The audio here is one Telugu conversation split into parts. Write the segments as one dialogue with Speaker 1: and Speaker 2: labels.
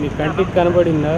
Speaker 1: మీ కంటికి కనబడిందా?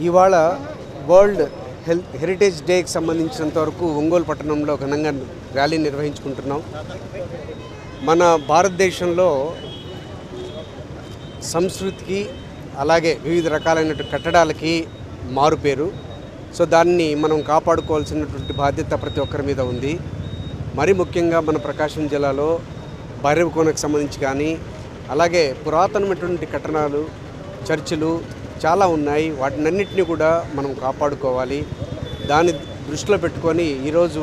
Speaker 2: ఇవాళ వరల్డ్ హెరిటేజ్ డేకి సంబంధించినంత వరకు ఒంగోలు పట్టణంలో ఘనంగా ర్యాలీ నిర్వహించుకుంటున్నాం. మన భారతదేశంలో సంస్కృతికి అలాగే వివిధ రకాలైన కట్టడాలకి మారుపేరు. సో దాన్ని మనం కాపాడుకోవాల్సినటువంటి బాధ్యత ప్రతి ఒక్కరి మీద ఉంది. మరి ముఖ్యంగా మన ప్రకాశం జిల్లాలో భైరవకోనకు సంబంధించి కానీ అలాగే పురాతనమైనటువంటి కట్టడాలు, చర్చిలు చాలా ఉన్నాయి. వాటినన్నింటినీ కూడా మనం కాపాడుకోవాలి. దాన్ని దృష్టిలో పెట్టుకొని ఈరోజు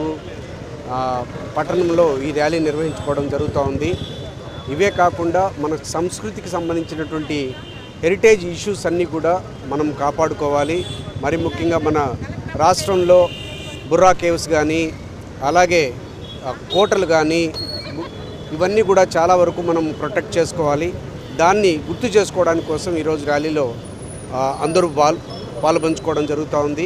Speaker 2: పట్టణంలో ఈ ర్యాలీ నిర్వహించుకోవడం జరుగుతూ ఉంది. ఇవే కాకుండా మన సంస్కృతికి సంబంధించినటువంటి హెరిటేజ్ ఇష్యూస్ అన్నీ కూడా మనం కాపాడుకోవాలి. మరి ముఖ్యంగా మన రాష్ట్రంలో బుర్రా కేవ్స్ కానీ అలాగే కోటలు కానీ ఇవన్నీ కూడా చాలా వరకు మనం ప్రొటెక్ట్ చేసుకోవాలి. దాన్ని గుర్తు చేసుకోవడానికి కోసం ఈరోజు ర్యాలీలో అందరూ పాల్పంచుకోవడం జరుగుతూ ఉంది.